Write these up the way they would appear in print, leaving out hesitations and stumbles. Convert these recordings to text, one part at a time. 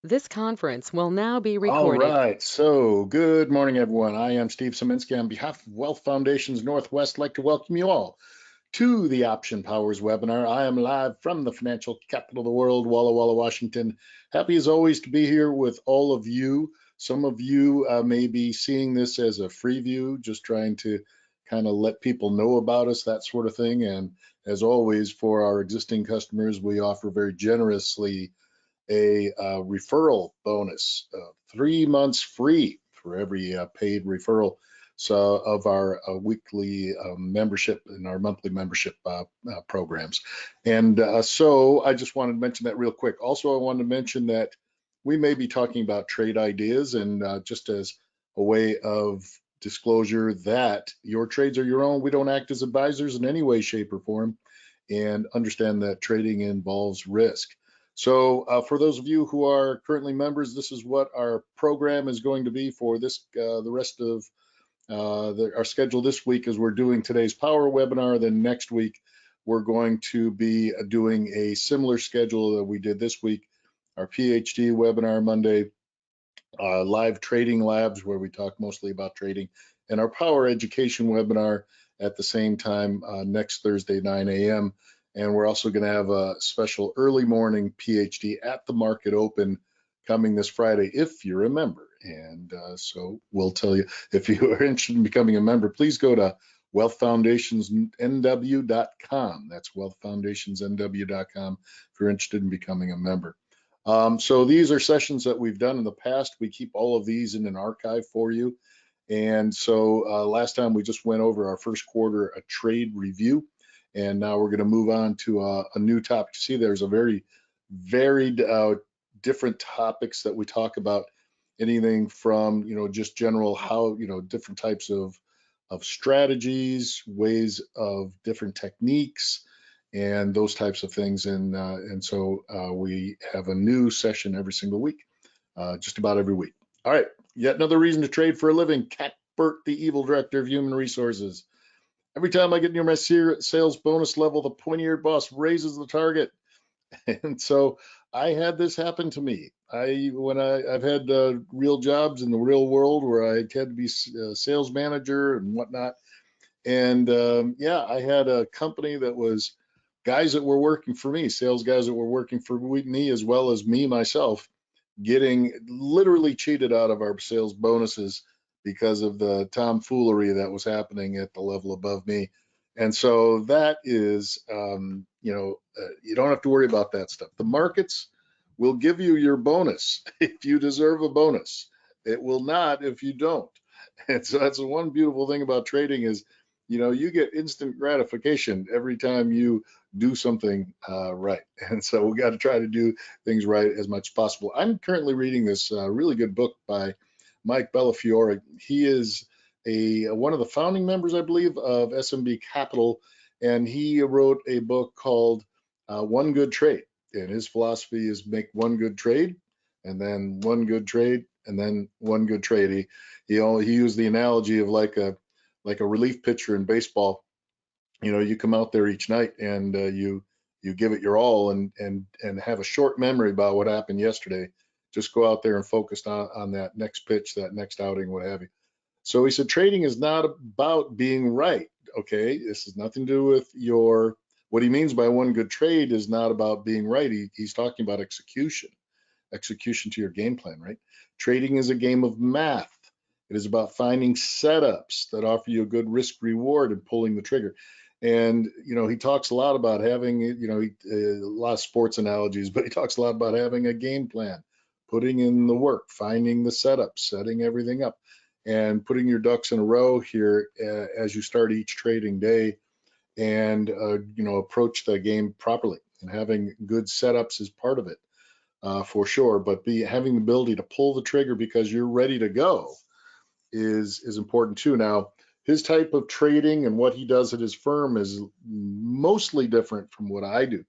This conference will now be All recorded. right, so good morning, everyone. I am Steve Szyminski. On behalf of Wealth Foundations Northwest, I'd like to welcome you all to the Option Powers webinar. I am live from the financial capital of the world, Walla Walla, Washington. Happy as always to be here with all of you. Some of you may be seeing this as a free view, just trying to kind of let people know about us, that sort of thing. And as always, for our existing customers, we offer very generously a referral bonus, 3 months free for every paid referral. So of our weekly membership and our monthly membership programs. And so I just wanted to mention that real quick. Also, I wanted to mention that we may be talking about trade ideas, and just as a way of disclosure that your trades are your own. We don't act as advisors in any way, shape, or form, and understand that trading involves risk. So for those of you who are currently members, this is what our program is going to be for this, the rest of our schedule this week, as we're doing today's power webinar. Then next week, we're going to be doing a similar schedule that we did this week, our PhD webinar Monday, live trading labs where we talk mostly about trading, and our power education webinar at the same time next Thursday, 9 a.m. And we're also going to have a special early morning PhD at the market open coming this Friday if you're a member. And so we'll tell you, if you are interested in becoming a member, please go to wealthfoundationsnw.com. That's wealthfoundationsnw.com if you're interested in becoming a member. So these are sessions that we've done in the past. We keep all of these in an archive for you. And so last time we just went over our first quarter a trade review, and now we're going to move on to a new topic. You see, there's a very varied different topics that we talk about. Anything from just general how different types of strategies, ways of different techniques, and those types of things. And so we have a new session every single week, just about every week. All right, yet another reason to trade for a living. Cat Burt, the evil director of human resources. Every time I get near my sales bonus level, the pointy-eared boss raises the target. And so I had this happen to me. I've had real jobs in the real world where I had to be a sales manager and whatnot. And yeah, I had a company that was guys that were working for me, sales guys that were working for me, as well as me myself, getting literally cheated out of our sales bonuses because of the tomfoolery that was happening at the level above me. And so that is, you don't have to worry about that stuff. The markets will give you your bonus if you deserve a bonus. It will not if you don't. And so that's the one beautiful thing about trading is, you get instant gratification every time you do something right. And so we got to try to do things right as much as possible. I'm currently reading this really good book by Mike Bellafiore. He is one of the founding members, I believe, of SMB Capital, and he wrote a book called One Good Trade. And his philosophy is make one good trade, and then one good trade, and then one good trade. He used the analogy of like a relief pitcher in baseball. You come out there each night and you give it your all, and have a short memory about what happened yesterday. Just go out there and focus on that next pitch, that next outing, what have you. So he said trading is not about being right. Okay, this has nothing to do with what he means by one good trade is not about being right. He's talking about execution to your game plan, right? Trading is a game of math. It is about finding setups that offer you a good risk reward and pulling the trigger. And he talks a lot about having a lot of sports analogies, but he talks a lot about having a game plan, putting in the work, finding the setup, setting everything up, and putting your ducks in a row here as you start each trading day, and approach the game properly. And having good setups is part of it, for sure. But having the ability to pull the trigger because you're ready to go is important too. Now, his type of trading and what he does at his firm is mostly different from what I do.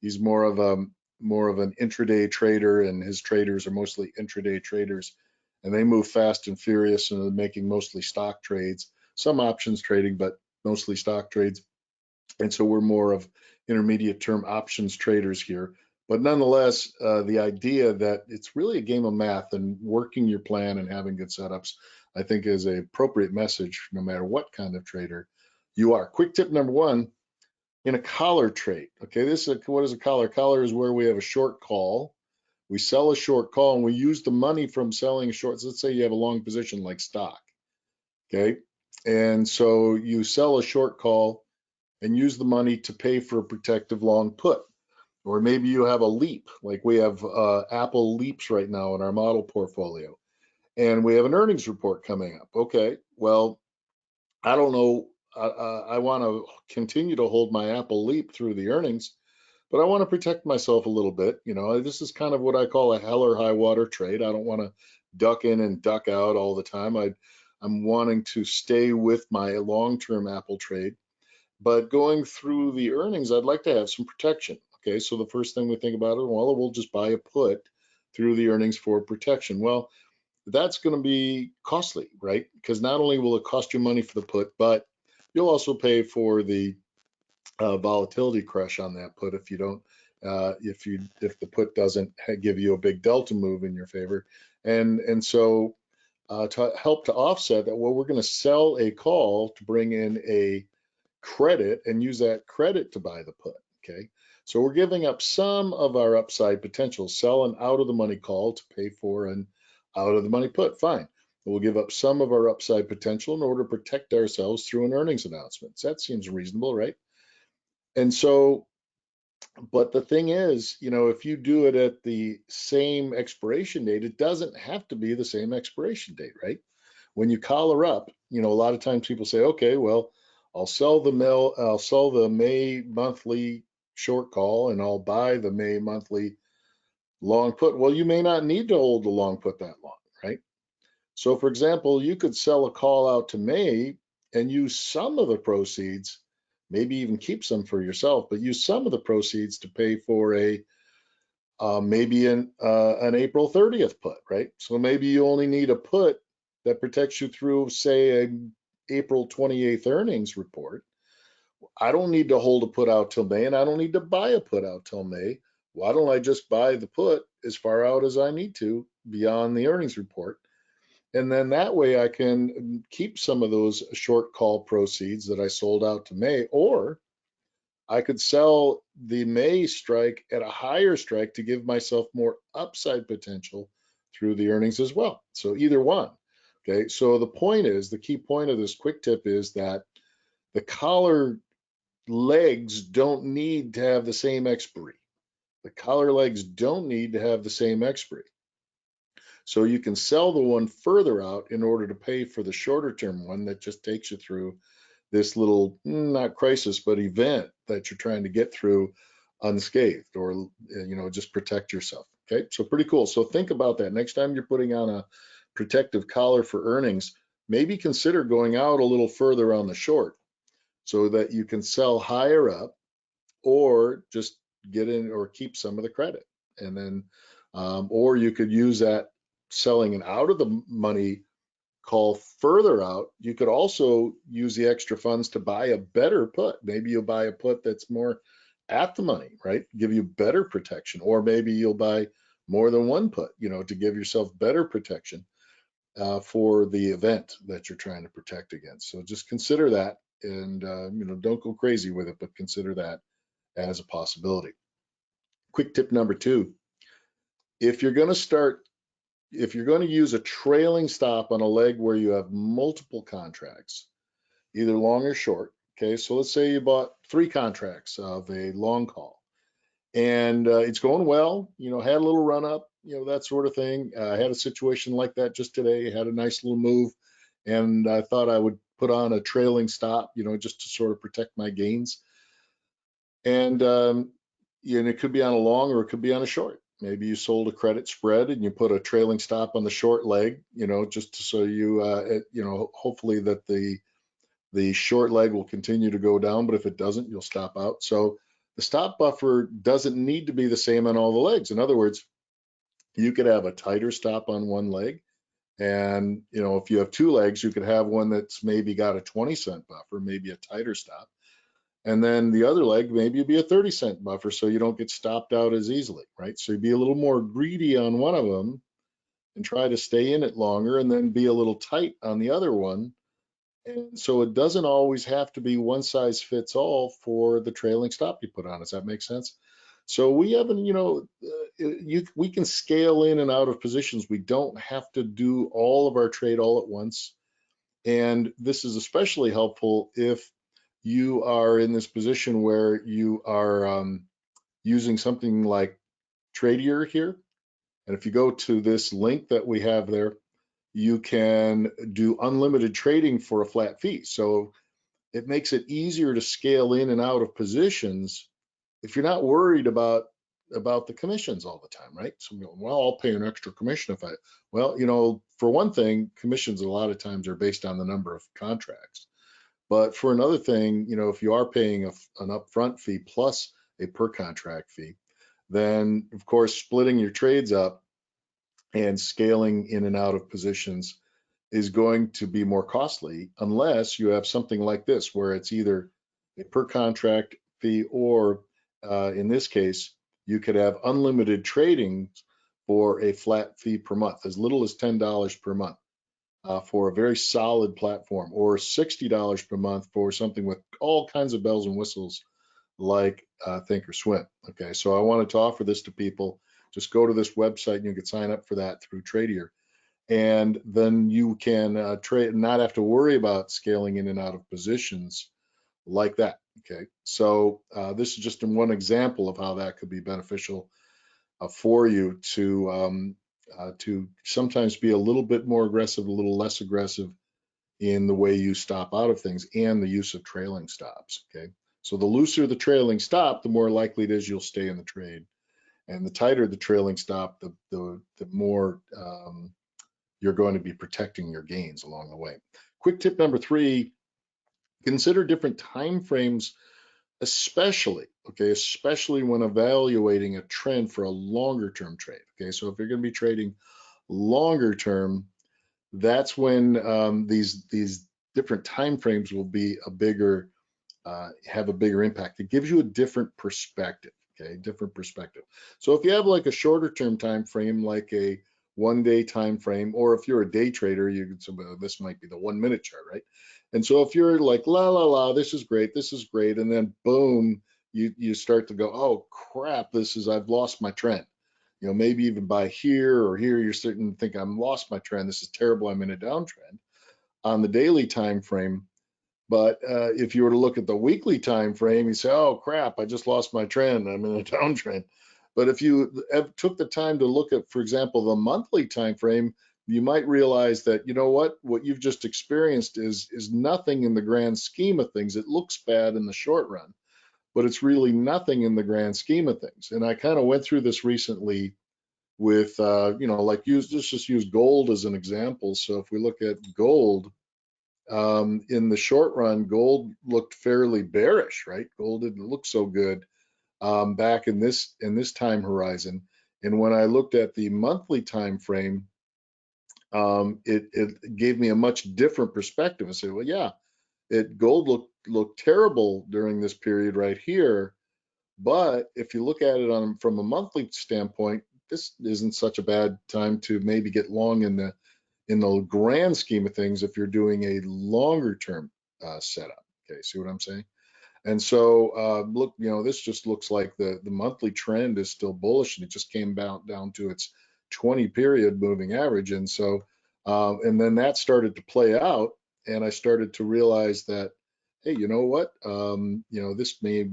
He's more of an intraday trader, and his traders are mostly intraday traders, and they move fast and furious and are making mostly stock trades, some options trading, but mostly stock trades. And so we're more of intermediate term options traders here. But nonetheless, the idea that it's really a game of math, and working your plan and having good setups, I think, is an appropriate message no matter what kind of trader you are. Quick tip number one, in a collar trade. Okay, what is a collar? Collar is where we have a short call. We sell a short call and we use the money from selling shorts. Let's say you have a long position like stock. Okay. And so you sell a short call and use the money to pay for a protective long put. Or maybe you have a leap, like we have Apple leaps right now in our model portfolio, and we have an earnings report coming up. Okay, well, I don't know. I want to continue to hold my Apple leap through the earnings, but I want to protect myself a little bit. This is kind of what I call a hell or high water trade. I don't want to duck in and duck out all the time. I'm wanting to stay with my long-term Apple trade, but going through the earnings, I'd like to have some protection. Okay, so the first thing we think about is, well, we'll just buy a put through the earnings for protection. Well, that's going to be costly, right? Because not only will it cost you money for the put, but you'll also pay for the volatility crush on that put if you don't, if the put doesn't give you a big delta move in your favor, and so to help to offset that, well, we're going to sell a call to bring in a credit and use that credit to buy the put. Okay, so we're giving up some of our upside potential, sell an out of the money call to pay for an out of the money put. Fine, we'll give up some of our upside potential in order to protect ourselves through an earnings announcement. That seems reasonable, right? And so, but the thing is, if you do it at the same expiration date, it doesn't have to be the same expiration date, right? When you collar up, a lot of times people say, okay, well, I'll sell the May monthly short call and I'll buy the May monthly long put. Well, you may not need to hold the long put that long, right? So for example, you could sell a call out to May and use some of the proceeds, maybe even keep some for yourself, but use some of the proceeds to pay for maybe an April 30th put, right? So maybe you only need a put that protects you through, say, a April 28th earnings report. I don't need to hold a put out till May, and I don't need to buy a put out till May. Why don't I just buy the put as far out as I need to beyond the earnings report? And then that way I can keep some of those short call proceeds that I sold out to May, or I could sell the May strike at a higher strike to give myself more upside potential through the earnings as well. So either one. Okay, so the key point of this quick tip is that the collar legs don't need to have the same expiry. The collar legs don't need to have the same expiry. So you can sell the one further out in order to pay for the shorter term one that just takes you through this little, not crisis, but event that you're trying to get through unscathed, or just protect yourself. Okay, so pretty cool. So think about that next time you're putting on a protective collar for earnings. Maybe consider going out a little further on the short so that you can sell higher up, or just get in or keep some of the credit. And then or you could use that selling an out of the money call further out. You could also use the extra funds to buy a better put. Maybe you'll buy a put that's more at the money, right? Give you better protection. Or maybe you'll buy more than one put, to give yourself better protection for the event that you're trying to protect against. So just consider that, and don't go crazy with it, but consider that as a possibility. Quick tip number two, if you're going to use a trailing stop on a leg where you have multiple contracts, either long or short. Okay, so let's say you bought 3 contracts of a long call, and it's going well, had a little run up, that sort of thing. I had a situation like that just today, had a nice little move, and I thought I would put on a trailing stop, just to sort of protect my gains. And it could be on a long or it could be on a short. Maybe you sold a credit spread and you put a trailing stop on the short leg, just so hopefully that the short leg will continue to go down, but if it doesn't, you'll stop out. So the stop buffer doesn't need to be the same on all the legs. In other words, you could have a tighter stop on one leg, and if you have 2 legs, you could have one that's maybe got a 20-cent buffer, maybe a tighter stop. And then the other leg, maybe it'd be a 30-cent buffer so you don't get stopped out as easily, right? So you'd be a little more greedy on one of them and try to stay in it longer, and then be a little tight on the other one. And so it doesn't always have to be one size fits all for the trailing stop you put on. Does that make sense? So we haven't, we can scale in and out of positions. We don't have to do all of our trade all at once. And this is especially helpful if you are in this position where you are using something like Tradier here. And if you go to this link that we have there, you can do unlimited trading for a flat fee. So it makes it easier to scale in and out of positions if you're not worried about the commissions all the time, right? So, well, I'll pay an extra commission if I, well, for one thing, commissions a lot of times are based on the number of contracts. But for another thing, if you are paying an upfront fee plus a per contract fee, then of course splitting your trades up and scaling in and out of positions is going to be more costly unless you have something like this, where it's either a per contract fee or in this case, you could have unlimited trading for a flat fee per month, as little as $10 per month for a very solid platform, or $60 per month for something with all kinds of bells and whistles like Thinkorswim. Okay, so I wanted to offer this to people. Just go to this website and you can sign up for that through Tradier, and then you can trade, not have to worry about scaling in and out of positions like that. Okay, so this is just one example of how that could be beneficial for you to sometimes be a little bit more aggressive, a little less aggressive in the way you stop out of things and the use of trailing stops. Okay, so the looser the trailing stop, the more likely it is you'll stay in the trade, and the tighter the trailing stop, the more you're going to be protecting your gains along the way. Quick tip number 3, consider different time frames, especially when evaluating a trend for a longer term trade. Okay, so if you're going to be trading longer term, that's when these different time frames will be have a bigger impact. It gives you a different perspective. Okay, different perspective. So if you have like a shorter term time frame, like a 1 day time frame, or if you're a day trader, you can, so this might be the 1 minute chart, right? And so if you're like, la la la, this is great, and then boom, you start to go, oh crap, I've lost my trend. Maybe even by here or here, you're starting to think, I'm lost my trend. This is terrible. I'm in a downtrend on the daily time frame. But if you were to look at the weekly time frame, you say, "Oh crap, I just lost my trend. I'm in a downtrend." But if you took the time to look at, for example, the monthly time frame, you might realize that what you've just experienced is nothing in the grand scheme of things. It looks bad in the short run, but it's really nothing in the grand scheme of things. And I kind of went through this recently with, like let's just use gold as an example. So if we look at gold. In the short run, gold looked fairly bearish, right? Gold didn't look so good back in this time horizon. And when I looked at the monthly time frame, it gave me a much different perspective. I said, well, yeah, gold looked terrible during this period right here, but if you look at it from a monthly standpoint, this isn't such a bad time to maybe get long in the grand scheme of things if you're doing a longer term setup. Okay, see what I'm saying? And so look, this just looks like the monthly trend is still bullish, and it just came down to its 20 period moving average. And so and then that started to play out, and I started to realize that, hey, you know what? This may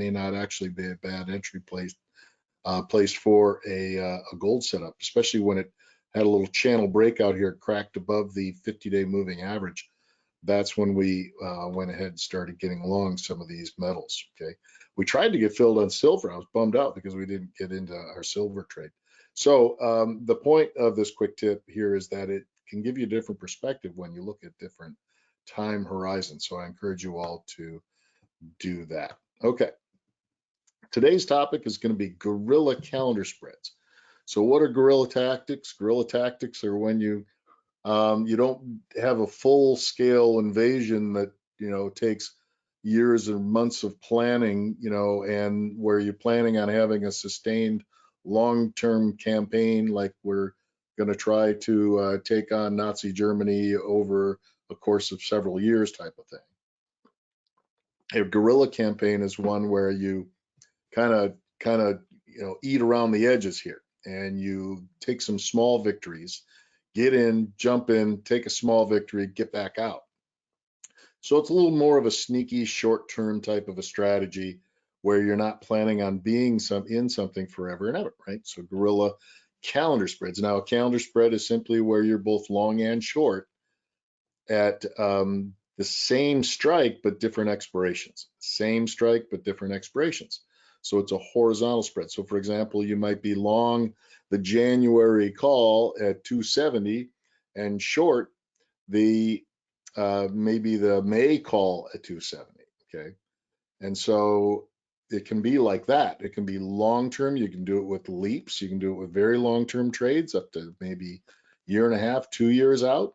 not actually be a bad entry place for a gold setup, especially when it had a little channel breakout here, cracked above the 50-day moving average. That's when we went ahead and started getting along some of these metals. Okay, we tried to get filled on silver. I was bummed out because we didn't get into our silver trade. So the point of this quick tip here is that it can give you a different perspective when you look at different time horizons. So I encourage you all to do that. Okay. Today's topic is going to be guerrilla calendar spreads. So what are guerrilla tactics? Guerrilla tactics are when you don't have a full scale invasion that takes years or months of planning, and where you're planning on having a sustained long-term campaign, like we're going to try to take on Nazi Germany over a course of several years type of thing. A guerrilla campaign is one where you kind of eat around the edges here, and you take some small victories, get in, jump in, take a small victory, get back out. So it's a little more of a sneaky short-term type of a strategy where you're not planning on being in something forever and ever, right? So guerrilla calendar spreads. Now, a calendar spread is simply where you're both long and short at the same strike but different expirations. Same strike but different expirations. So it's a horizontal spread. So for example, you might be long the January call at 270 and short the maybe the May call at 270. Okay. And so it can be like that. It can be long term. You can do it with leaps. You can do it with very long term trades up to maybe year and a half, 2 years out.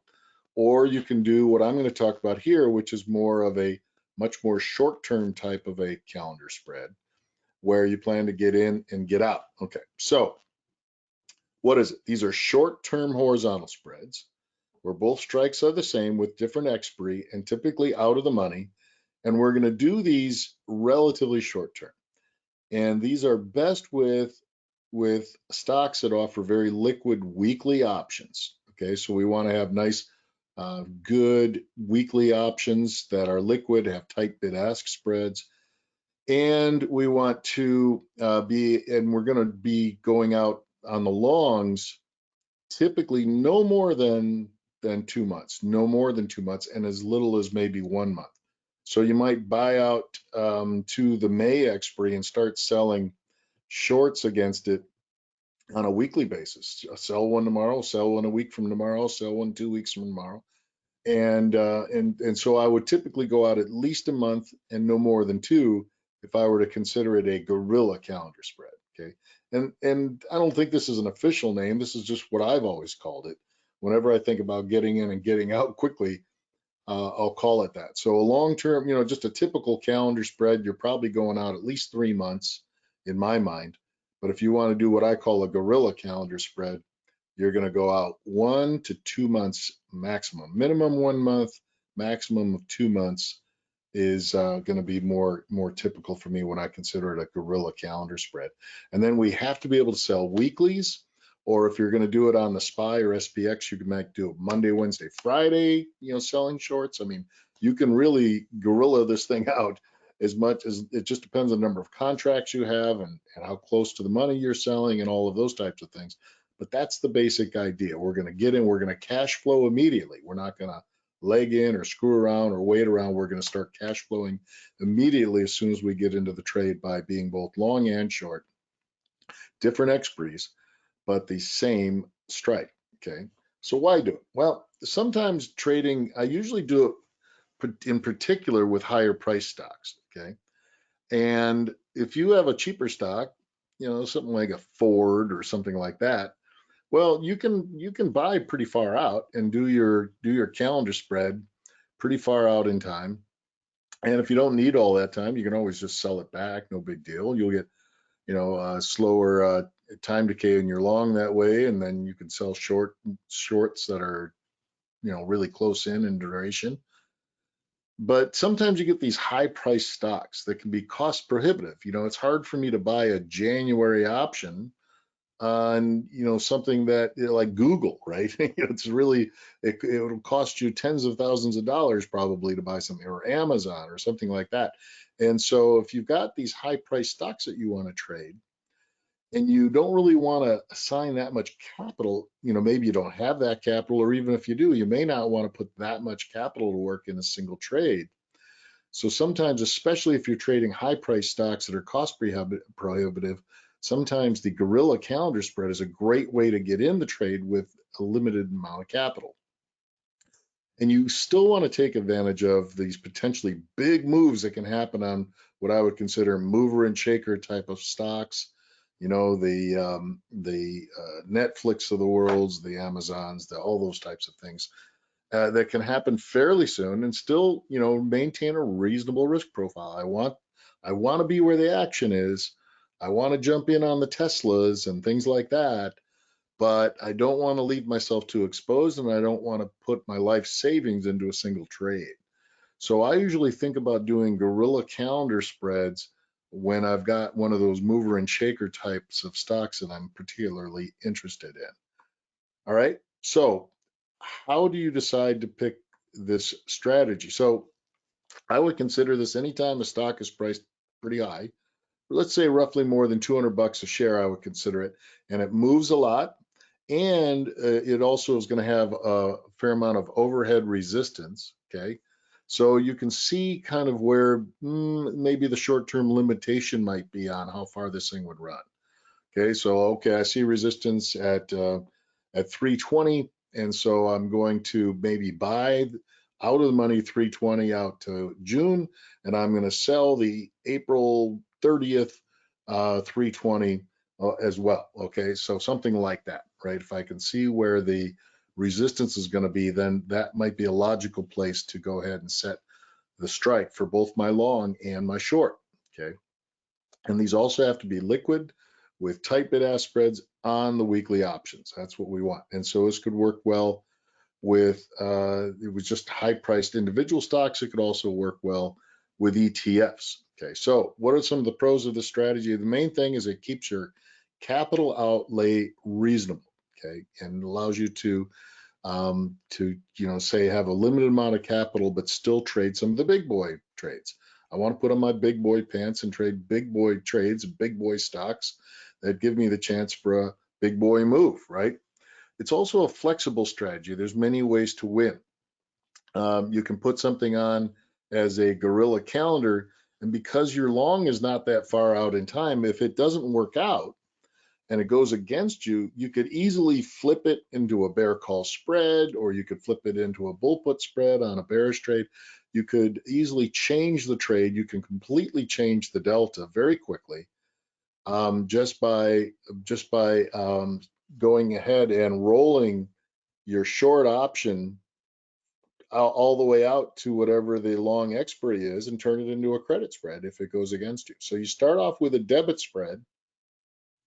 Or you can do what I'm going to talk about here, which is more of a much more short term type of a calendar spread where you plan to get in and get out. Okay. So what is it? These are short term horizontal spreads where both strikes are the same with different expiry and typically out of the money. And we're going to do these relatively short term. And these are best with stocks that offer very liquid weekly options. Okay, so we want to have nice, good weekly options that are liquid, have tight bid-ask spreads. And we want to we're going to be going out on the longs typically no more than 2 months, no more than 2 months, and as little as maybe 1 month. So you might buy out to the May expiry and start selling shorts against it on a weekly basis. Sell one tomorrow, sell one a week from tomorrow, sell one 2 weeks from tomorrow, and so I would typically go out at least a month and no more than two if I were to consider it a guerrilla calendar spread. Okay, and I don't think this is an official name. This is just what I've always called it. Whenever I think about getting in and getting out quickly, I'll call it that. So a long term, just a typical calendar spread, you're probably going out at least 3 months in my mind. But if you want to do what I call a guerrilla calendar spread, you're going to go out 1 to 2 months maximum. Minimum 1 month, maximum of 2 months is going to be more typical for me when I consider it a guerrilla calendar spread. And then we have to be able to sell weeklies, or if you're going to do it on the SPY or SPX, you can do it Monday, Wednesday, Friday, selling shorts. I mean, you can really guerrilla this thing out as much as it just depends on the number of contracts you have and how close to the money you're selling and all of those types of things. But that's the basic idea. We're going to get in, we're going to cash flow immediately. We're not going to leg in or screw around or wait around. We're going to start cash flowing immediately as soon as we get into the trade by being both long and short, different expiries, but the same strike. Okay, so why do it? Well, sometimes trading, I usually do it in particular with higher price stocks. Okay, and if you have a cheaper stock, something like a Ford or something like that, well, you can buy pretty far out and do your calendar spread pretty far out in time. And if you don't need all that time, you can always just sell it back. No big deal. You'll get slower time decay in your long that way, and then you can sell shorts that are really close in duration. But sometimes you get these high price stocks that can be cost prohibitive. It's hard for me to buy a January option on something that like Google, right? It's really it'll cost you tens of thousands of dollars probably to buy something, or Amazon or something like that. And so if you've got these high price stocks that you want to trade and you don't really want to assign that much capital, maybe you don't have that capital, or even if you do, you may not want to put that much capital to work in a single trade. So sometimes, especially if you're trading high price stocks that are cost prohibitive, sometimes the guerrilla calendar spread is a great way to get in the trade with a limited amount of capital. And you still want to take advantage of these potentially big moves that can happen on what I would consider mover and shaker type of stocks. The Netflix of the worlds, the Amazons, all those types of things. that can happen fairly soon and still, maintain a reasonable risk profile. I want to be where the action is. I want to jump in on the Teslas and things like that, but I don't want to leave myself too exposed, and I don't want to put my life savings into a single trade. So I usually think about doing Guerilla calendar spreads when I've got one of those mover and shaker types of stocks that I'm particularly interested in. All right. So how do you decide to pick this strategy? So I would consider this anytime a stock is priced pretty high, let's say roughly more than 200 bucks a share, I would consider it, and it moves a lot. And it also is going to have a fair amount of overhead resistance. Okay. So you can see kind of where maybe the short-term limitation might be on how far this thing would run. Okay, so I see resistance at 320, and so I'm going to maybe buy out of the money 320 out to June, and I'm going to sell the April 30th 320 as well. Okay, so something like that, right? If I can see where the resistance is going to be, then that might be a logical place to go ahead and set the strike for both my long and my short. Okay. And these also have to be liquid with tight bid-ask spreads on the weekly options. That's what we want. And so this could work well with, it was just high-priced individual stocks. It could also work well with ETFs. Okay, so what are some of the pros of this strategy? The main thing is it keeps your capital outlay reasonable, okay, and allows you to say have a limited amount of capital, but still trade some of the big boy trades. I want to put on my big boy pants and trade big boy trades, big boy stocks that give me the chance for a big boy move, right? It's also a flexible strategy. There's many ways to win. You can put something on as a Guerilla calendar, and because your long is not that far out in time, if it doesn't work out, and it goes against you, you could easily flip it into a bear call spread, or you could flip it into a bull put spread on a bearish trade. You could easily change the trade. You can completely change the delta very quickly just by going ahead and rolling your short option all the way out to whatever the long expiry is and turn it into a credit spread if it goes against you. So you start off with a debit spread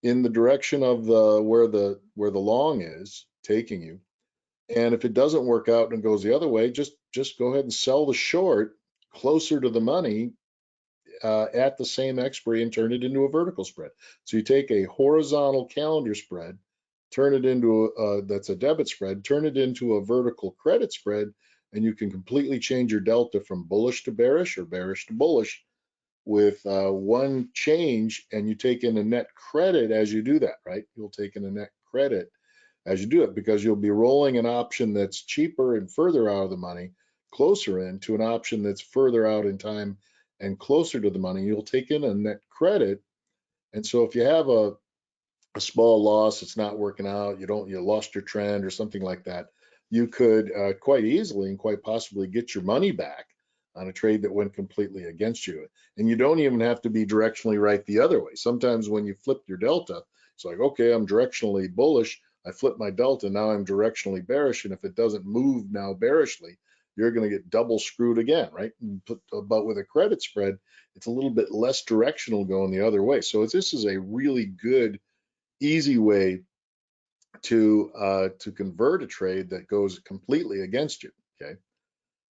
in the direction of where the long is taking you. And if it doesn't work out and goes the other way, just go ahead and sell the short closer to the money at the same expiry and turn it into a vertical spread. So you take a horizontal calendar spread, turn it into that's a debit spread, turn it into a vertical credit spread, and you can completely change your delta from bullish to bearish or bearish to bullish with one change, and you take in a net credit as you do that, right? You'll take in a net credit as you do it because you'll be rolling an option that's cheaper and further out of the money, closer in to an option that's further out in time and closer to the money. You'll take in a net credit. And so if you have a small loss, it's not working out, you lost your trend or something like that, you could quite easily and quite possibly get your money back on a trade that went completely against you. And you don't even have to be directionally right the other way. Sometimes when you flip your delta, it's like, okay, I'm directionally bullish. I flip my delta, now I'm directionally bearish. And if it doesn't move now bearishly, you're going to get double screwed again, right? But with a credit spread, it's a little bit less directional going the other way. So this is a really good easy way to convert a trade that goes completely against you. Okay,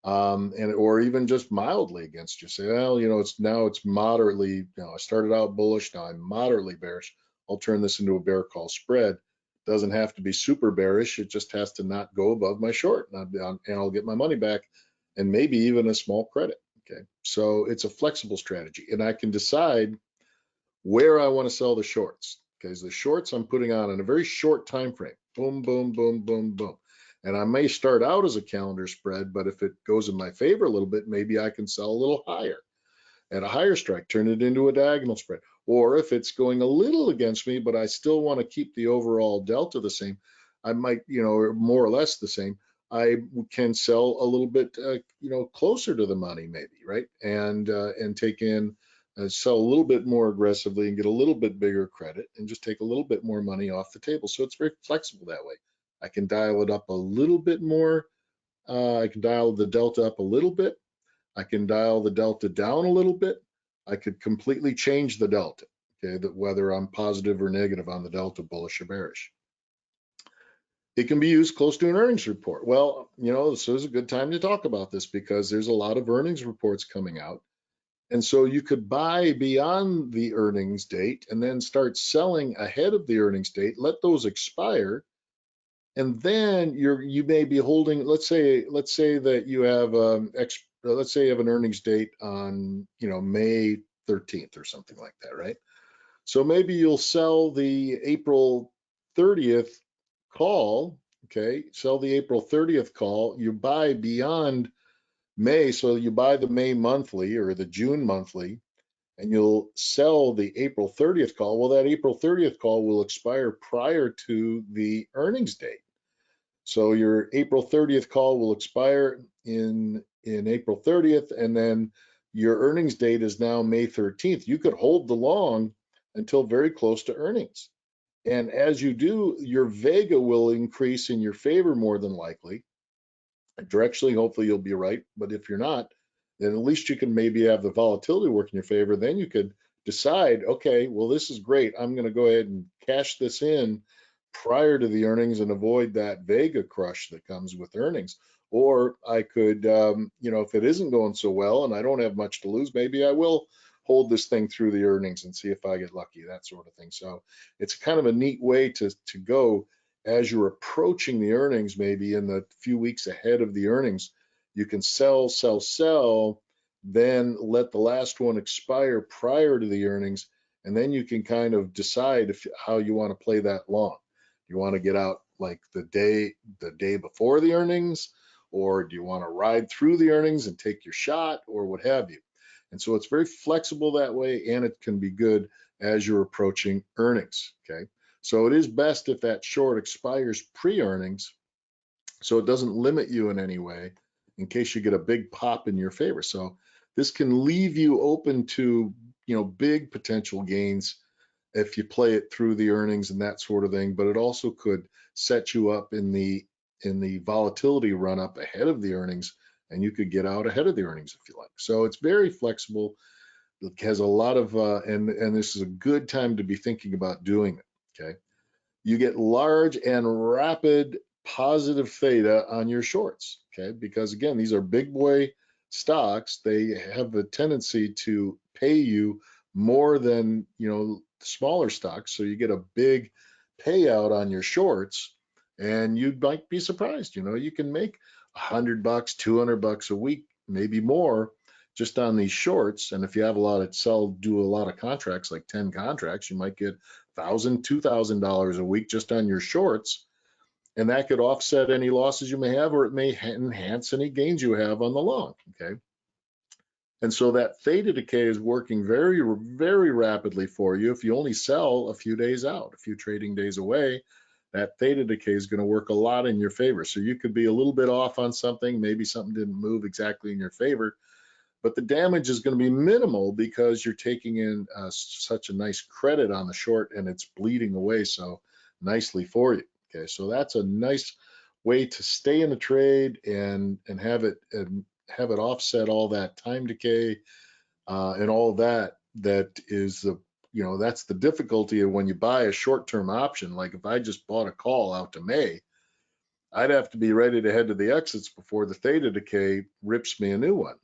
and or even just mildly against you. Say, well, it's moderately. I started out bullish, now I'm moderately bearish. I'll turn this into a bear call spread. Doesn't have to be super bearish. It just has to not go above my short, and I'll get my money back, and maybe even a small credit. Okay, so it's a flexible strategy, and I can decide where I want to sell the shorts. Because the shorts I'm putting on in a very short time frame. Boom, boom, boom, boom, boom. And I may start out as a calendar spread, but if it goes in my favor a little bit, maybe I can sell a little higher at a higher strike, turn it into a diagonal spread. Or if it's going a little against me, but I still want to keep the overall delta the same, I might, or more or less the same, I can sell a little bit, closer to the money maybe, right? And take in, sell a little bit more aggressively and get a little bit bigger credit and just take a little bit more money off the table. So it's very flexible that way. I can dial it up a little bit more I can dial the delta up a little bit. I can dial the delta down a little bit. I could completely change the delta, okay, that whether I'm positive or negative on the delta, bullish or bearish. It can be used close to an earnings report. Well, this is a good time to talk about this because there's a lot of earnings reports coming out. And so you could buy beyond the earnings date and then start selling ahead of the earnings date, let those expire, and then you may be holding, let's say that you have let's say you have an earnings date on May 13th or something like that, right? So maybe you'll sell the April 30th call, okay? Sell the April 30th call. You buy beyond May, so you buy the May monthly or the June monthly, and you'll sell the April 30th call. Well, that April 30th call will expire prior to the earnings date. So your April 30th call will expire in April 30th, and then your earnings date is now May 13th. You could hold the long until very close to earnings. And as you do, your vega will increase in your favor more than likely. Directionally, hopefully you'll be right. But if you're not, then at least you can maybe have the volatility work in your favor. Then you could decide, okay, well, this is great. I'm going to go ahead and cash this in prior to the earnings and avoid that vega crush that comes with earnings. Or I could, if it isn't going so well and I don't have much to lose, maybe I will hold this thing through the earnings and see if I get lucky, that sort of thing. So it's kind of a neat way to go as you're approaching the earnings, maybe in the few weeks ahead of the earnings. You can sell, sell, sell, then let the last one expire prior to the earnings, and then you can kind of decide how you want to play that long. You want to get out like the day before the earnings, or do you want to ride through the earnings and take your shot, or what have you? And so it's very flexible that way, and it can be good as you're approaching earnings. Okay, so it is best if that short expires pre-earnings, so it doesn't limit you in any way in case you get a big pop in your favor. So this can leave you open to big potential gains if you play it through the earnings and that sort of thing, but it also could set you up in the volatility run up ahead of the earnings, and you could get out ahead of the earnings if you like. So it's very flexible. It has a lot of and this is a good time to be thinking about doing it. Okay, you get large and rapid positive theta on your shorts. Okay, because again, these are big boy stocks. They have a tendency to pay you more than smaller stocks, so you get a big payout on your shorts, and you might be surprised. You can make $100, $200 a week, maybe more, just on these shorts. And if you have a lot of do a lot of contracts, like 10 contracts, you might get $1,000, $2,000 a week just on your shorts, and that could offset any losses you may have, or it may enhance any gains you have on the long. Okay. And so that theta decay is working very, very rapidly for you. If you only sell a few days out, a few trading days away, that theta decay is going to work a lot in your favor. So you could be a little bit off on something, maybe something didn't move exactly in your favor, but the damage is going to be minimal because you're taking in such a nice credit on the short, and it's bleeding away so nicely for you. Okay, so that's a nice way to stay in the trade and have it offset all that time decay and all that. That is that's the difficulty of when you buy a short-term option. Like if I just bought a call out to May, I'd have to be ready to head to the exits before the theta decay rips me a new one.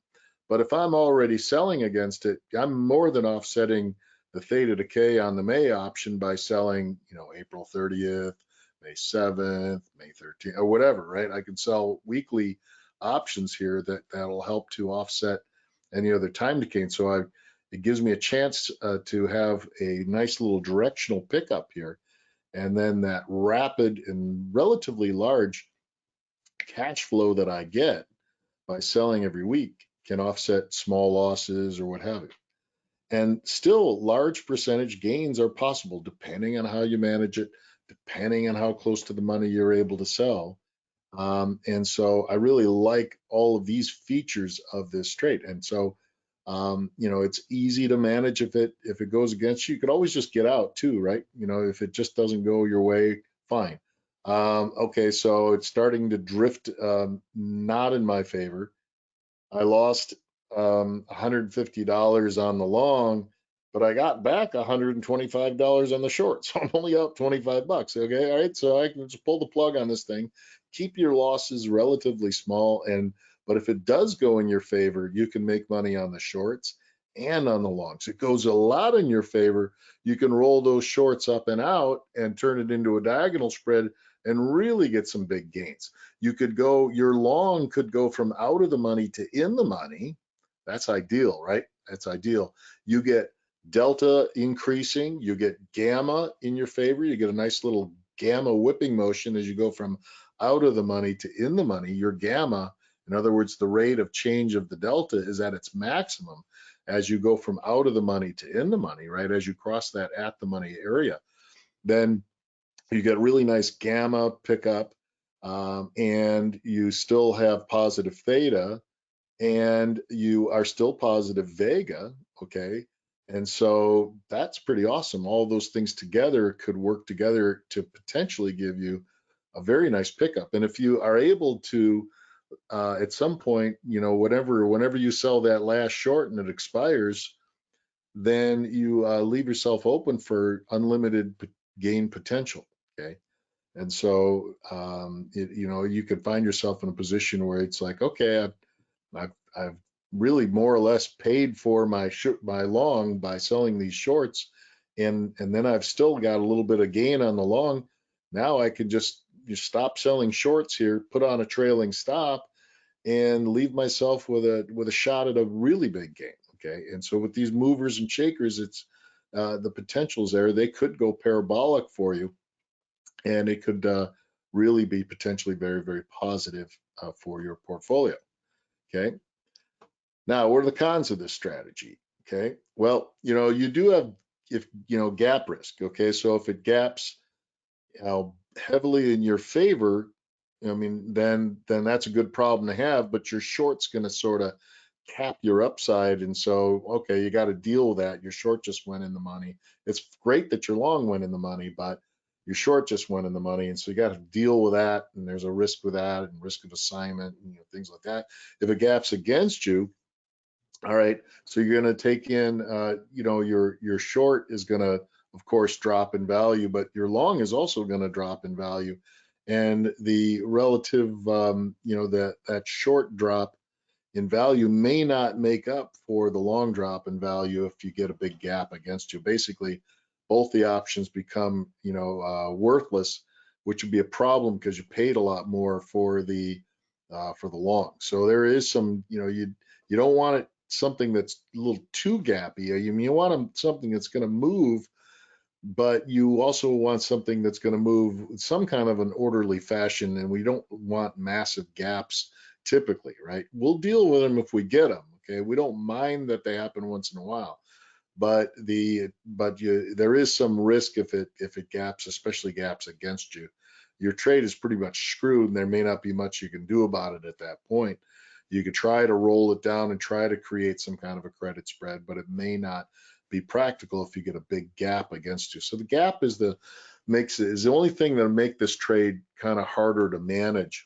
But if I'm already selling against it, I'm more than offsetting the theta decay on the May option by selling, April 30th, May 7th, May 13th, or whatever, right? I can sell weekly options here that'll help to offset any other time decay. And so it gives me a chance to have a nice little directional pickup here. And then that rapid and relatively large cash flow that I get by selling every week can offset small losses or what have you. And still, large percentage gains are possible depending on how you manage it, depending on how close to the money you're able to sell. And so I really like all of these features of this trade. And so, it's easy to manage if it goes against you. You could always just get out too, right? If it just doesn't go your way, fine. Okay, so it's starting to drift, not in my favor. I lost $150 on the long, but I got back $125 on the short. So I'm only up 25 bucks. Okay. All right. So I can just pull the plug on this thing, keep your losses relatively small. But if it does go in your favor, you can make money on the shorts and on the longs. It goes a lot in your favor. You can roll those shorts up and out and turn it into a diagonal spread and really get some big gains. You could go, your long could go from out of the money to in the money. That's ideal, right? That's ideal. You get delta increasing, you get gamma in your favor, you get a nice little gamma whipping motion as you go from out of the money to in the money. Your gamma, in other words, the rate of change of the delta is at its maximum as you go from out of the money to in the money, right? As you cross that at the money area, then you get really nice gamma pickup, and you still have positive theta, and you are still positive vega, okay? And so that's pretty awesome. All those things together could work together to potentially give you a very nice pickup. And if you are able to, at some point, whenever you sell that last short and it expires, then you leave yourself open for unlimited gain potential, okay? And so, you could find yourself in a position where it's like, okay, I've really more or less paid for my long by selling these shorts, and then I've still got a little bit of gain on the long. Now I could just stop selling shorts here, put on a trailing stop, and leave myself with a shot at a really big gain. Okay, and so with these movers and shakers, it's the potential's there. They could go parabolic for you, and it could really be potentially very, very positive for your portfolio. Okay. Now, what are the cons of this strategy? Okay. Well, you do have, if gap risk. Okay. So if it gaps heavily in your favor, I mean, then that's a good problem to have, but your short's going to sort of cap your upside. And so, okay, you got to deal with that. Your short just went in the money. It's great that your long went in the money, but your short just went in the money. And so you got to deal with that. And there's a risk with that and risk of assignment and things like that. If it gaps against you, all right, so you're going to take in, your short is going to, of course, drop in value, but your long is also going to drop in value, and the relative, that short drop in value may not make up for the long drop in value if you get a big gap against you. Basically, both the options become, worthless, which would be a problem because you paid a lot more for the long. So there is some, you don't want it something that's a little too gappy. You want something that's going to move, but you also want something that's going to move some kind of an orderly fashion, and we don't want massive gaps typically, right? We'll deal with them if we get them, okay? We don't mind that they happen once in a while, but there is some risk if it gaps, especially gaps against you. Your trade is pretty much screwed, and there may not be much you can do about it at that point. You could try to roll it down and try to create some kind of a credit spread, but it may not be practical if you get a big gap against you. So the gap is the only thing that'll make this trade kind of harder to manage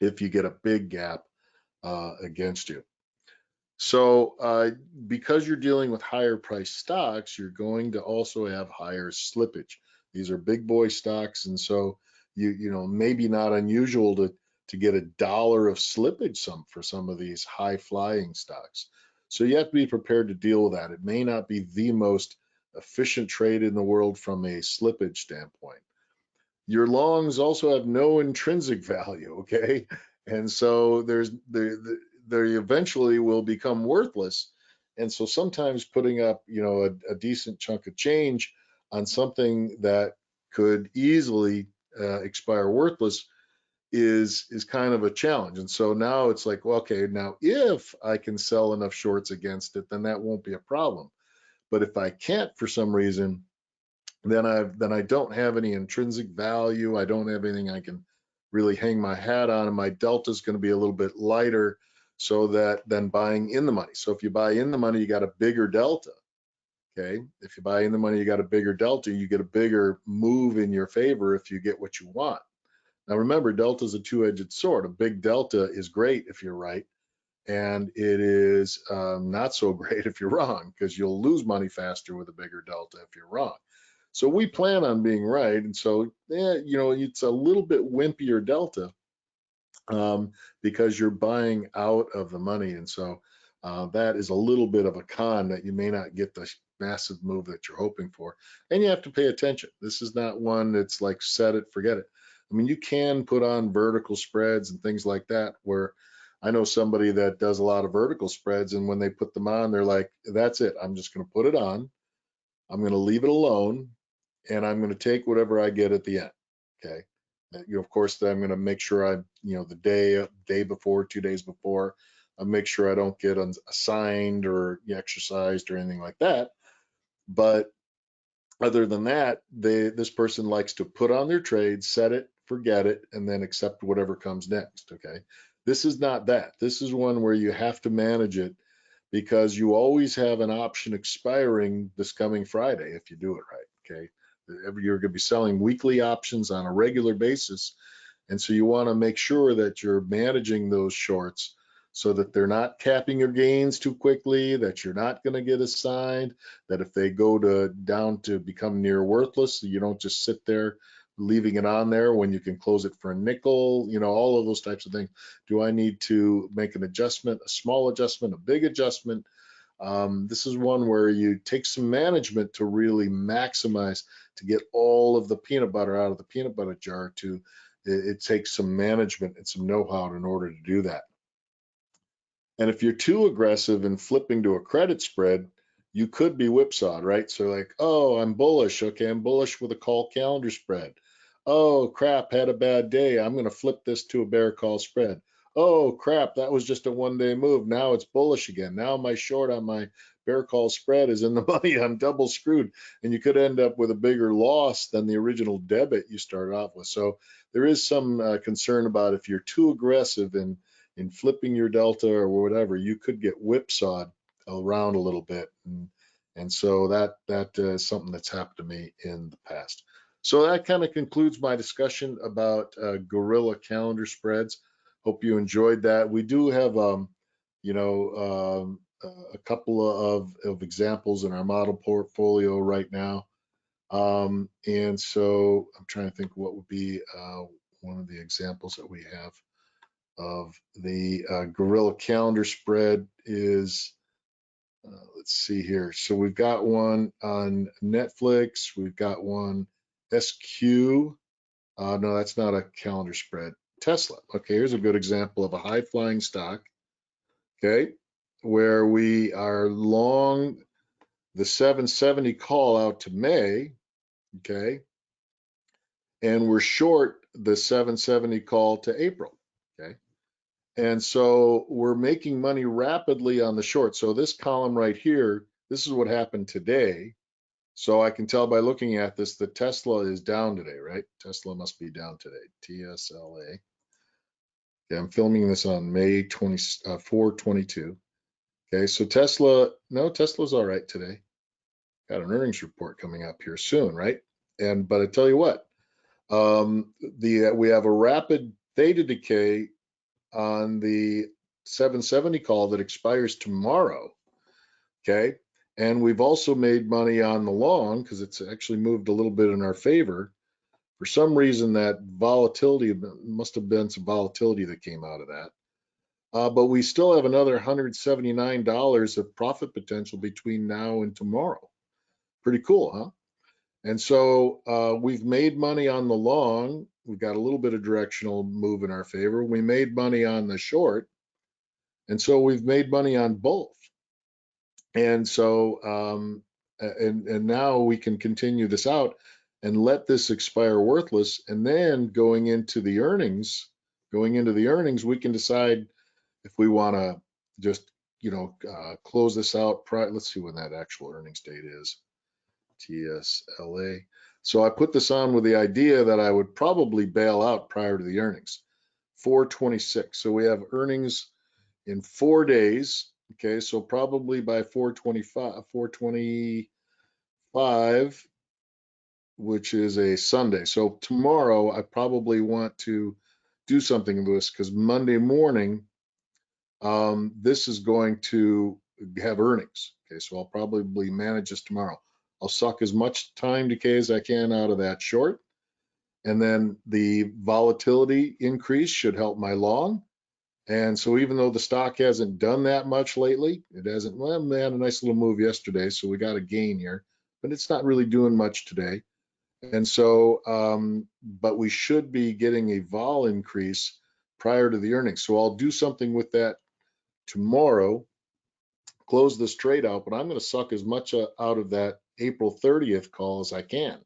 if you get a big gap against you. So because you're dealing with higher price stocks, you're going to also have higher slippage. These are big boy stocks, and so maybe not unusual to get $1 of slippage for some of these high flying stocks. So you have to be prepared to deal with that. It may not be the most efficient trade in the world from a slippage standpoint. Your longs also have no intrinsic value, okay? And so they eventually will become worthless. And so sometimes putting up, a decent chunk of change on something that could easily expire worthless is kind of a challenge. And so now it's like, well, okay, now if I can sell enough shorts against it, then that won't be a problem. But if I can't for some reason, then I don't have any intrinsic value. I don't have anything I can really hang my hat on, and my delta is going to be a little bit lighter, so that than buying in the money. So if you buy in the money, you got a bigger delta. Okay. If you buy in the money, you got a bigger delta, you get a bigger move in your favor if you get what you want. Now remember, delta is a two-edged sword. A big delta is great if you're right, and it is not so great if you're wrong, because you'll lose money faster with a bigger delta if you're wrong. So we plan on being right, and so it's a little bit wimpier delta because you're buying out of the money, and so that is a little bit of a con that you may not get the massive move that you're hoping for, and you have to pay attention. This is not one that's like set it, forget it. I mean, you can put on vertical spreads and things like that, where I know somebody that does a lot of vertical spreads, and when they put them on, they're like, that's it. I'm just going to put it on. I'm going to leave it alone, and I'm going to take whatever I get at the end. Okay. Of course, I'm going to make sure the day before, 2 days before, I make sure I don't get assigned or exercised or anything like that. But other than that, this person likes to put on their trade, set it, forget it, and then accept whatever comes next. Okay. This is not that. This is one where you have to manage it, because you always have an option expiring this coming Friday if you do it right. Okay. You're going to be selling weekly options on a regular basis. And so you want to make sure that you're managing those shorts so that they're not capping your gains too quickly, that you're not going to get assigned, that if they go down to become near worthless, you don't just sit there leaving it on there when you can close it for a nickel, all of those types of things. Do I need to make an adjustment, a small adjustment, a big adjustment? This is one where you take some management to really maximize, to get all of the peanut butter out of the peanut butter jar. It takes some management and some know-how in order to do that. And if you're too aggressive in flipping to a credit spread, you could be whipsawed, right? So like, oh, I'm bullish. Okay, I'm bullish with a call calendar spread. Oh, crap, had a bad day. I'm going to flip this to a bear call spread. Oh, crap, that was just a one-day move. Now it's bullish again. Now my short on my bear call spread is in the money. I'm double screwed. And you could end up with a bigger loss than the original debit you started off with. So there is some concern about if you're too aggressive in flipping your delta or whatever, you could get whipsawed around a little bit, and so that is something that's happened to me in the past. So that kind of concludes my discussion about Guerilla calendar spreads. Hope you enjoyed that. We do have a couple of examples in our model portfolio right now, and so I'm trying to think what would be one of the examples that we have of the Guerilla calendar spread is, let's see here. So we've got one on Netflix. We've got one SQ. No, that's not a calendar spread. Tesla. Okay, here's a good example of a high flying stock. Okay, where we are long the 770 call out to May. Okay, and we're short the 770 call to April. Okay. And so we're making money rapidly on the short. So this column right here, this is what happened today. So I can tell by looking at this that Tesla is down today, right? Tesla must be down today, TSLA. Okay, I'm filming this on May 4/22. Okay, so Tesla's all right today. Got an earnings report coming up here soon, right? But I tell you what, we have a rapid theta decay on the 770 call that expires tomorrow. Okay. And we've also made money on the long because it's actually moved a little bit in our favor. For some reason, that volatility must have been some volatility that came out of that. But we still have another $179 of profit potential between now and tomorrow. Pretty cool, huh? And so we've made money on the long. We've got a little bit of directional move in our favor. We made money on the short. And so we've made money on both. And so, and now we can continue this out and let this expire worthless. And then going into the earnings, we can decide if we want to just, close this out. Let's see when that actual earnings date is, TSLA. So I put this on with the idea that I would probably bail out prior to the earnings, 4/26. So we have earnings in 4 days. Okay, so probably by 4/25, 4/20, 5, which is a Sunday. So tomorrow I probably want to do something with this because Monday morning, this is going to have earnings. Okay, so I'll probably manage this tomorrow. I'll suck as much time decay as I can out of that short. And then the volatility increase should help my long. And so even though the stock hasn't done that much lately, it hasn't, well, they had a nice little move yesterday, so we got a gain here, but it's not really doing much today. And so, but we should be getting a vol increase prior to the earnings. So I'll do something with that tomorrow, close this trade out, but I'm going to suck as much out of that April 30th call as I can.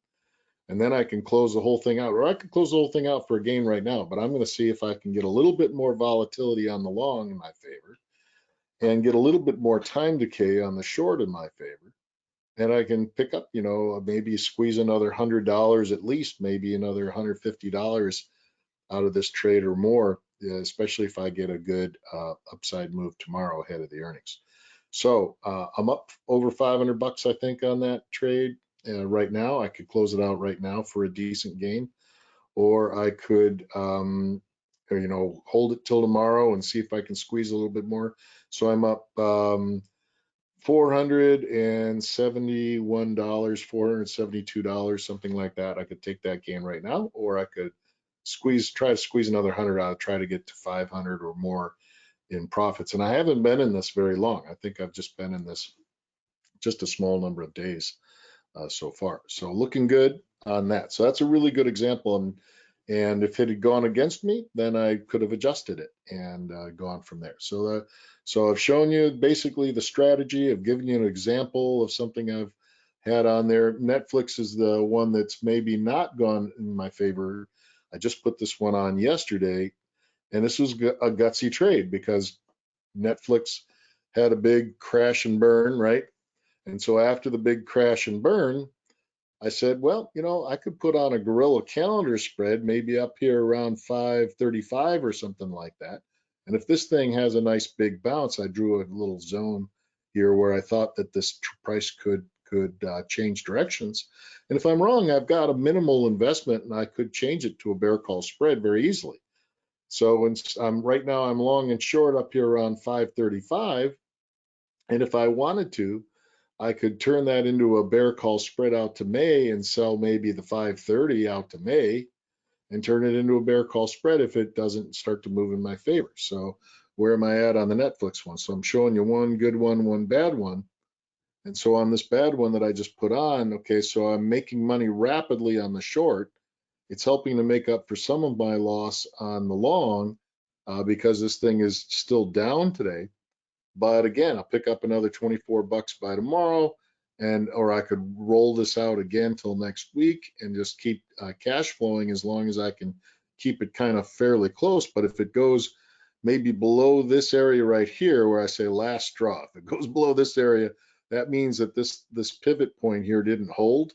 And then I can close the whole thing out, or I could close the whole thing out for a gain right now, but I'm going to see if I can get a little bit more volatility on the long in my favor and get a little bit more time decay on the short in my favor. And I can pick up, maybe squeeze another $100 at least, maybe another $150 out of this trade or more, especially if I get a good upside move tomorrow ahead of the earnings. So I'm up over 500 bucks, I think, on that trade right now. I could close it out right now for a decent gain, or I could, hold it till tomorrow and see if I can squeeze a little bit more. So I'm up $471, $472, something like that. I could take that gain right now, or I could try to squeeze another 100 out, try to get to 500 or more in profits. And I haven't been in this very long. I think I've just been in this just a small number of days so far. So looking good on that. So that's a really good example. And if it had gone against me, then I could have adjusted it and gone from there. So I've shown you basically the strategy. I've given you an example of something I've had on there. Netflix is the one that's maybe not gone in my favor. I just put this one on yesterday, and this was a gutsy trade because Netflix had a big crash and burn, right? And so after the big crash and burn, I said, well, I could put on a Guerilla calendar spread, maybe up here around 535 or something like that. And if this thing has a nice big bounce, I drew a little zone here where I thought that this price could change directions. And if I'm wrong, I've got a minimal investment and I could change it to a bear call spread very easily. So right now I'm long and short up here around 535. And if I wanted to, I could turn that into a bear call spread out to May and sell maybe the 530 out to May and turn it into a bear call spread if it doesn't start to move in my favor. So where am I at on the Netflix one? So I'm showing you one good one, one bad one. And so on this bad one that I just put on, okay, so I'm making money rapidly on the short. It's helping to make up for some of my loss on the long because this thing is still down today. But again, I'll pick up another 24 bucks by tomorrow, or I could roll this out again till next week and just keep cash flowing as long as I can keep it kind of fairly close. But if it goes maybe below this area right here, where I say last straw, if it goes below this area, that means that this pivot point here didn't hold.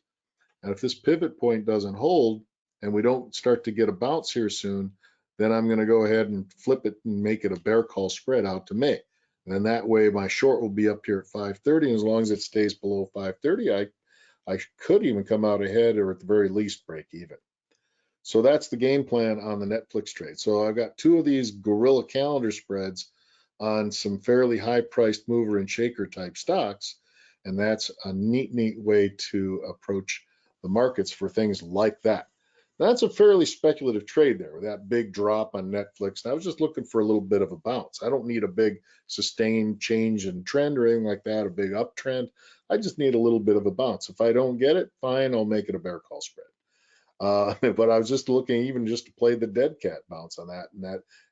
And if this pivot point doesn't hold and we don't start to get a bounce here soon, then I'm going to go ahead and flip it and make it a bear call spread out to May. And then that way my short will be up here at 530. And as long as it stays below 530, I could even come out ahead or at the very least break even. So that's the game plan on the Netflix trade. So I've got two of these Guerilla calendar spreads on some fairly high priced mover and shaker type stocks. And that's a neat way to approach the markets for things like that. That's a fairly speculative trade there with that big drop on Netflix. And I was just looking for a little bit of a bounce. I don't need a big sustained change in trend or anything like that, a big uptrend. I just need a little bit of a bounce. If I don't get it, fine, I'll make it a bear call spread. But I was just looking even just to play the dead cat bounce on that,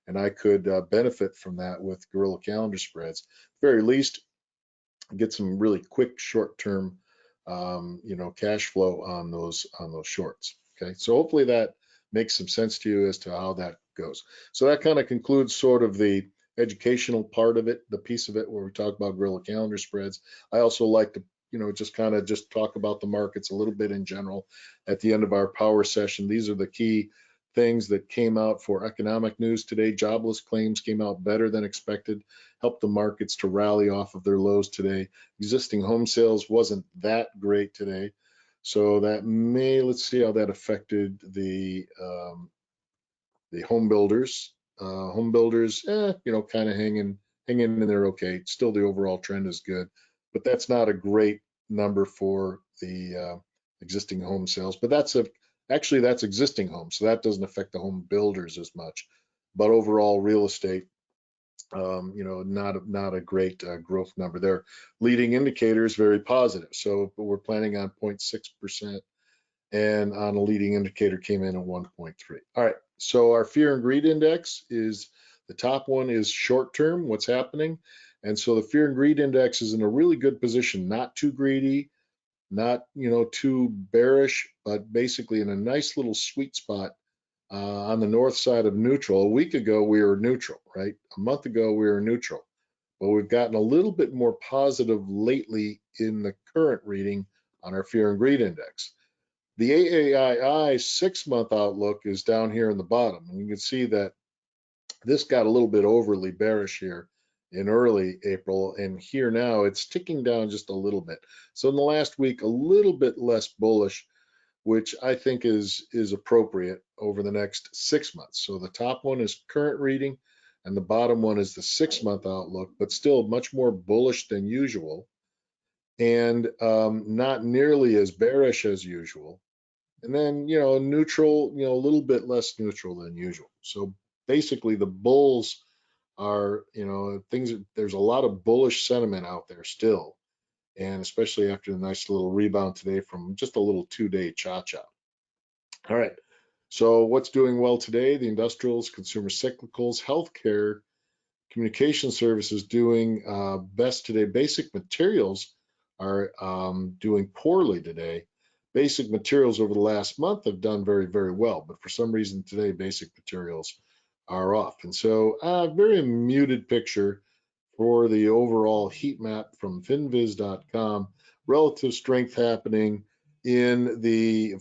and I could benefit from that with Guerilla calendar spreads. At the very least, get some really quick short-term, cash flow on those shorts. Okay, so hopefully that makes some sense to you as to how that goes. So that kind of concludes sort of the educational part of it, the piece of it where we talk about Guerilla calendar spreads. I also like to just talk about the markets a little bit in general at the end of our power session. These are the key things that came out for economic news today. Jobless claims came out better than expected, helped the markets to rally off of their lows today. Existing home sales wasn't that great today. So that may, let's see how that affected the home builders. Home builders, kind of hanging in there okay. Still, the overall trend is good, but that's not a great number for the existing home sales. But actually that's existing homes, so that doesn't affect the home builders as much. But overall, real estate, not a great growth number there. Leading indicators very positive. So we're planning on 0.6%, and on a leading indicator came in at 1.3. All right, so our fear and greed index is the top one is short term, what's happening. And so the fear and greed index is in a really good position, not too greedy, not too bearish, but basically in a nice little sweet spot on the north side of neutral. A week ago we were neutral, right? A month ago we were neutral. Well, we've gotten a little bit more positive lately in the current reading on our fear and greed index. The AAII 6-month outlook is down here in the bottom, and you can see that this got a little bit overly bearish here in early April, and here now it's ticking down just a little bit. So in the last week, a little bit less bullish, which I think is appropriate over the next 6 months. So the top one is current reading, and the bottom one is the 6-month outlook, but still much more bullish than usual, and not nearly as bearish as usual. And then, neutral, a little bit less neutral than usual. So basically the bulls are, there's a lot of bullish sentiment out there still. And especially after the nice little rebound today from just a little 2-day cha-cha. All right. So what's doing well today? The industrials, consumer cyclicals, healthcare, communication services doing best today. Basic materials are doing poorly today. Basic materials over the last month have done very, very well, but for some reason today, basic materials are off. And so a very muted picture for the overall heat map from finviz.com. Relative strength happening in the,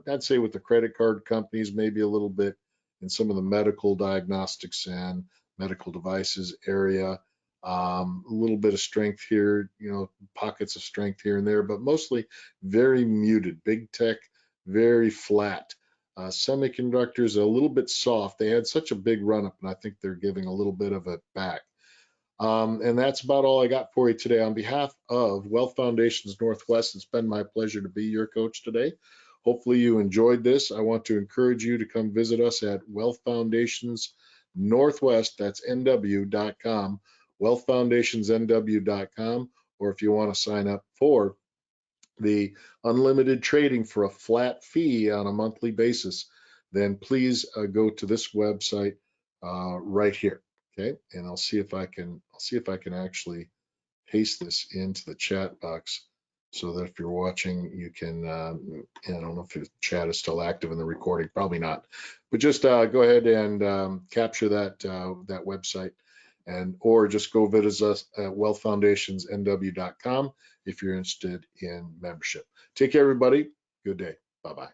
I'd say with the credit card companies, maybe a little bit in some of the medical diagnostics and medical devices area. A little bit of strength here, pockets of strength here and there, but mostly very muted. Big tech, very flat. Semiconductors a little bit soft. They had such a big run up, and I think they're giving a little bit of it back. And that's about all I got for you today. On behalf of Wealth Foundations Northwest, it's been my pleasure to be your coach today. Hopefully you enjoyed this. I want to encourage you to come visit us at Wealth Foundations Northwest, that's NW.com, wealthfoundationsnw.com, or if you want to sign up for the unlimited trading for a flat fee on a monthly basis, then please go to this website right here. Okay, and I'll see if I can actually paste this into the chat box so that if you're watching, you can, I don't know if the chat is still active in the recording, probably not, but just go ahead and capture that website, or just go visit us at wealthfoundationsnw.com if you're interested in membership. Take care, everybody. Good day. Bye-bye.